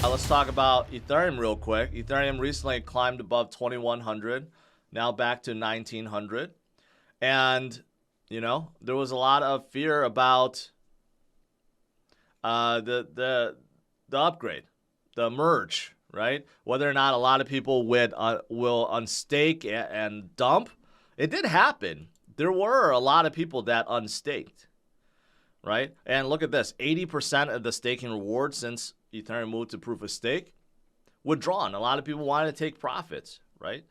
let's talk about Ethereum real quick. Ethereum recently climbed above 2100, now back to 1900. And, you know, there was a lot of fear about the upgrade, the merge, right? Whether or not a lot of people will unstake and dump. It did happen. There were a lot of people that unstaked, right? And look at this, 80% of the staking reward since Ethereum moved to proof of stake withdrawn. A lot of people wanted to take profits, right?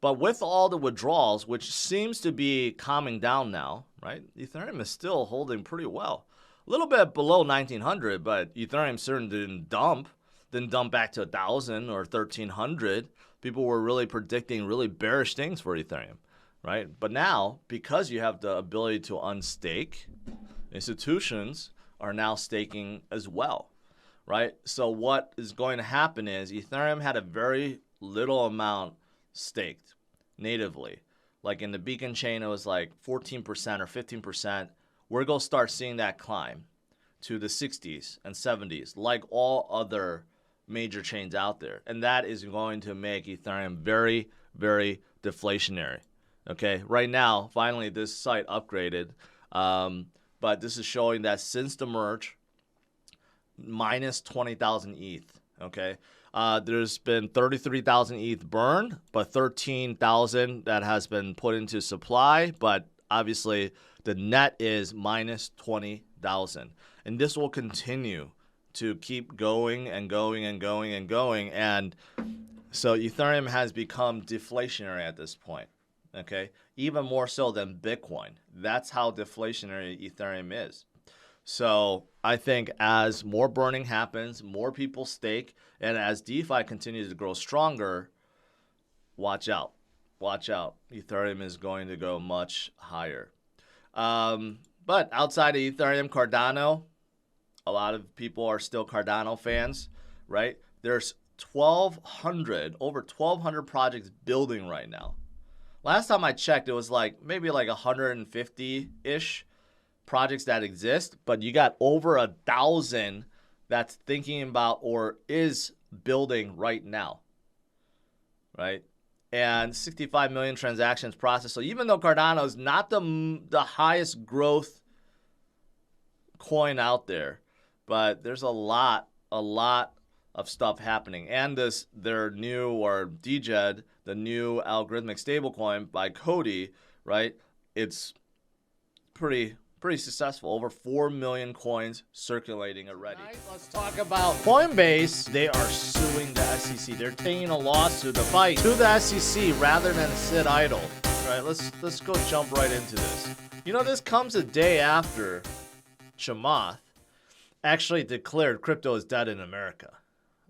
But with all the withdrawals, which seems to be calming down now, right? Ethereum is still holding pretty well. A little bit below 1900, but Ethereum certainly didn't dump back to 1,000 or 1,300. People were really predicting really bearish things for Ethereum, right? But now, because you have the ability to unstake, institutions are now staking as well, right? So what is going to happen is Ethereum had a very little amount staked natively. Like in the beacon chain, it was like 14% or 15%. We're going to start seeing that climb to the 60s and 70s, like all other major chains out there. And that is going to make Ethereum very, very deflationary. Okay, right now, finally, this site upgraded. But this is showing that since the merge, minus 20,000 ETH. Okay, there's been 33,000 ETH burned, but 13,000 that has been put into supply. But obviously, the net is minus 20,000, and this will continue to keep going and going and going and going. And so Ethereum has become deflationary at this point. Okay, even more so than Bitcoin. That's how deflationary Ethereum is. So I think as more burning happens, more people stake, and as DeFi continues to grow stronger, watch out. Watch out. Ethereum is going to go much higher. But outside of Ethereum, Cardano, a lot of people are still Cardano fans, right? There's over 1,200 projects building right now. Last time I checked, it was like maybe like 150-ish projects that exist, but you got over 1,000 that's thinking about or is building right now, right? And 65 million transactions processed. So even though Cardano is not the highest growth coin out there, but there's a lot of stuff happening. And their new, or DGED, the new algorithmic stablecoin by Cody, right? It's pretty successful. Over 4 million coins circulating already. Tonight, let's talk about Coinbase. They are suing the SEC. They're taking a lawsuit to fight to the SEC rather than sit idle. All right, let's go jump right into this. You know, this comes a day after Chamath actually declared crypto is dead in America.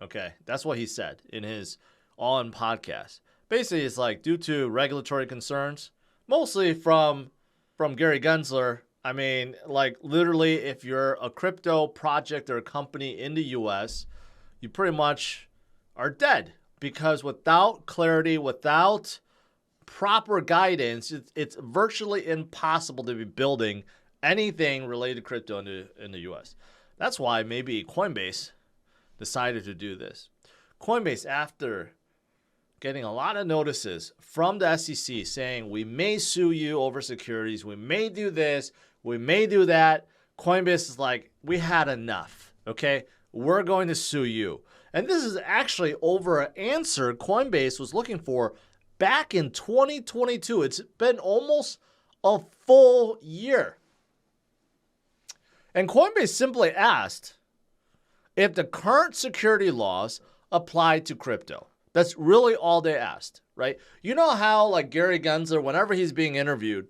Okay, that's what he said in his All-In podcast. Basically, it's like due to regulatory concerns, mostly from Gary Gensler. I mean, like literally, if you're a crypto project or a company in the U.S., you pretty much are dead because without clarity, without proper guidance, it's virtually impossible to be building anything related to crypto in the U.S. That's why maybe Coinbase decided to do this. Coinbase, after getting a lot of notices from the SEC saying we may sue you over securities, we may do this, we may do that, Coinbase is like, we had enough, okay? We're going to sue you. And this is actually over an answer Coinbase was looking for back in 2022. It's been almost a full year. And Coinbase simply asked if the current security laws apply to crypto. That's really all they asked, right? You know how like Gary Gensler, whenever he's being interviewed,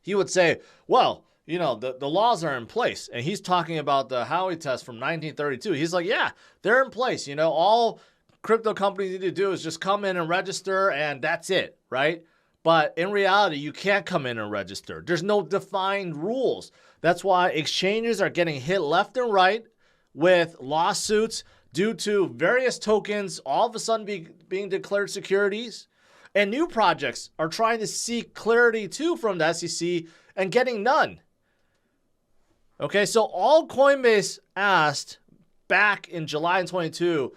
he would say, well, you know, the laws are in place. And he's talking about the Howey test from 1932. He's like, yeah, they're in place. You know, all crypto companies need to do is just come in and register and that's it, right? But in reality, you can't come in and register. There's no defined rules. That's why exchanges are getting hit left and right with lawsuits due to various tokens all of a sudden being declared securities. And new projects are trying to seek clarity too from the SEC and getting none. Okay, so all Coinbase asked back in July 22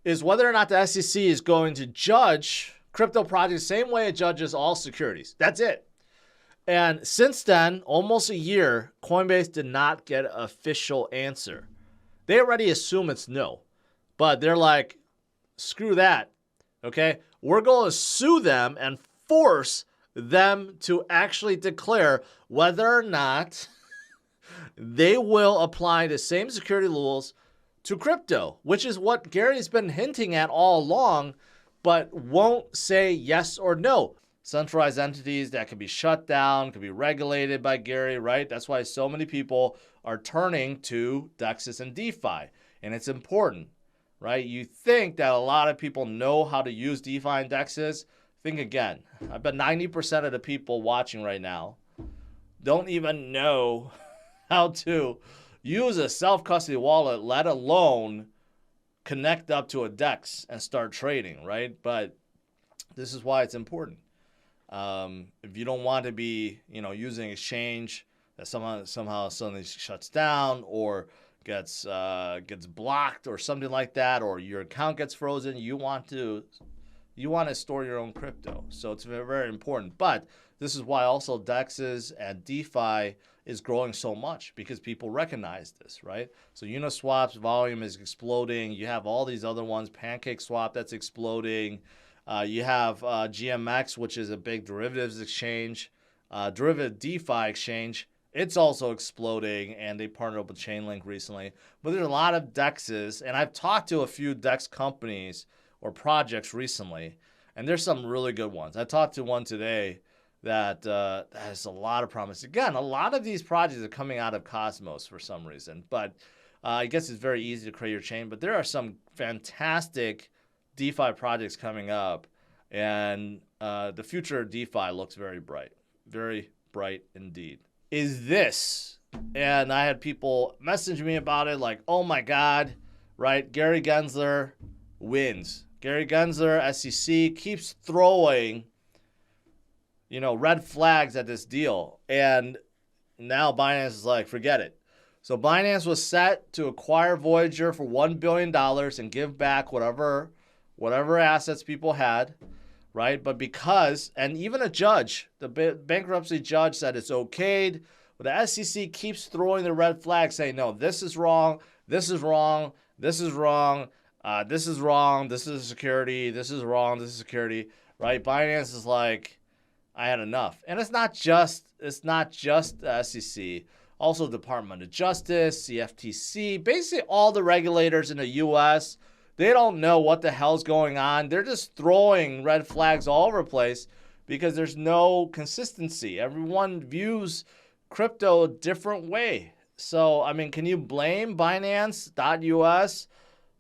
is whether or not the SEC is going to judge crypto projects the same way it judges all securities. That's it. And since then, almost a year, Coinbase did not get an official answer. They already assume it's no. But they're like, screw that. Okay? We're going to sue them and force them to actually declare whether or not they will apply the same security rules to crypto, which is what Gary's been hinting at all along, but won't say yes or no. Centralized entities that can be shut down, can be regulated by Gary, right? That's why so many people are turning to DEXs and DeFi. And it's important, right? You think that a lot of people know how to use DeFi and DEXs. Think again. I bet 90% of the people watching right now don't even know how to use a self-custody wallet, let alone connect up to a DEX and start trading, right? But this is why it's important. If you don't want to be, using exchange that somehow suddenly shuts down or gets blocked or something like that, or your account gets frozen, you want to store your own crypto. So it's very, very important. But this is why also DEXs and DeFi is growing so much, because people recognize this, right? So Uniswap's volume is exploding. You have all these other ones, PancakeSwap that's exploding. You have GMX, which is a big derivatives exchange, derivative DeFi exchange. It's also exploding, and they partnered up with Chainlink recently. But there's a lot of DEXs, and I've talked to a few DEX companies or projects recently, and there's some really good ones. I talked to one today that has a lot of promise. Again, a lot of these projects are coming out of Cosmos for some reason, but I guess it's very easy to create your chain. But there are some fantastic DeFi projects coming up, and the future of DeFi looks very bright indeed. Is this, and I had people message me about it like, oh my God, right? Gary Gensler wins. Gary Gensler, SEC, keeps throwing, red flags at this deal. And now Binance is like, forget it. So Binance was set to acquire Voyager for $1 billion and give back whatever assets people had, right? But because, and even a judge, the bankruptcy judge said it's okayed, but the SEC keeps throwing the red flag saying, no, this is wrong, this is wrong, this is wrong, this is wrong, this is security, this is wrong, this is security, right? Binance is like, I had enough. And it's not just the SEC, also Department of Justice, CFTC, basically all the regulators in the U.S., they don't know what the hell's going on. They're just throwing red flags all over the place because there's no consistency. Everyone views crypto a different way. So, can you blame Binance.us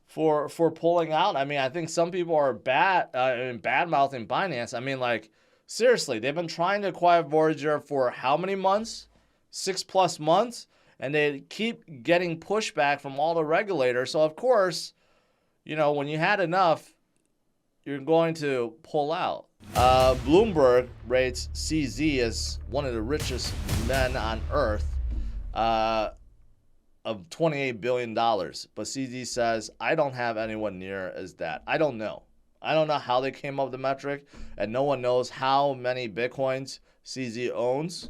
for pulling out? I think some people are bad-mouthing Binance. Seriously, they've been trying to acquire Voyager for how many months? 6+ months? And they keep getting pushback from all the regulators. So, of course, when you had enough, you're going to pull out. Bloomberg rates CZ as one of the richest men on earth of $28 billion. But CZ says, I don't have anyone near as that. I don't know. I don't know how they came up with the metric, and no one knows how many Bitcoins CZ owns.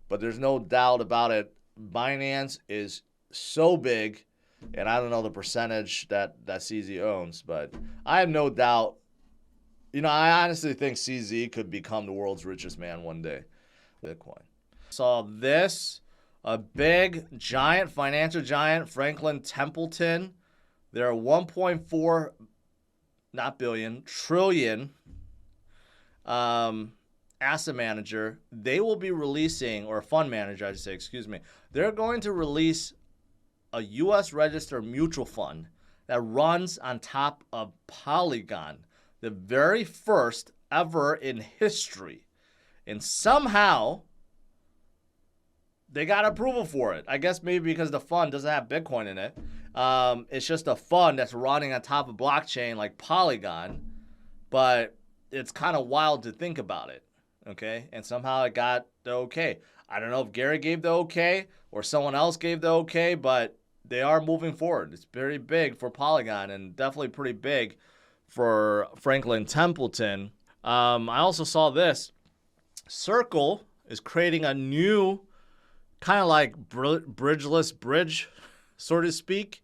But there's no doubt about it. Binance is so big. And I don't know the percentage that CZ owns, but I have no doubt. I honestly think CZ could become the world's richest man one day. Bitcoin. Saw this, a big, giant, financial giant, Franklin Templeton. They're 1.4, not billion, trillion asset manager. They will be releasing, or fund manager, I should say, excuse me. They're going to release a U.S. registered mutual fund that runs on top of Polygon, the very first ever in history. And somehow they got approval for it. I guess maybe because the fund doesn't have Bitcoin in it. It's just a fund that's running on top of blockchain like Polygon. But it's kind of wild to think about it. Okay? And somehow it got the okay. I don't know if Gary gave the okay or someone else gave the okay, but they are moving forward. It's very big for Polygon and definitely pretty big for Franklin Templeton. I also saw this. Circle is creating a new kind of like bridgeless bridge, so to speak,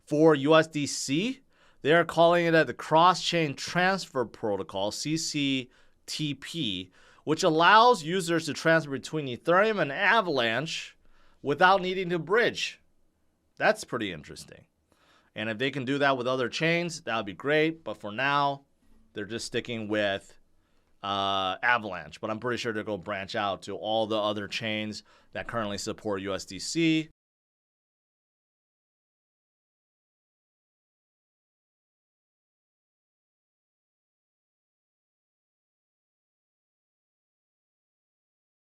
for USDC. They are calling it the Cross-Chain Transfer Protocol, CCTP, which allows users to transfer between Ethereum and Avalanche without needing to bridge. That's pretty interesting. And if they can do that with other chains, that would be great. But for now, they're just sticking with Avalanche. But I'm pretty sure they're going to branch out to all the other chains that currently support USDC.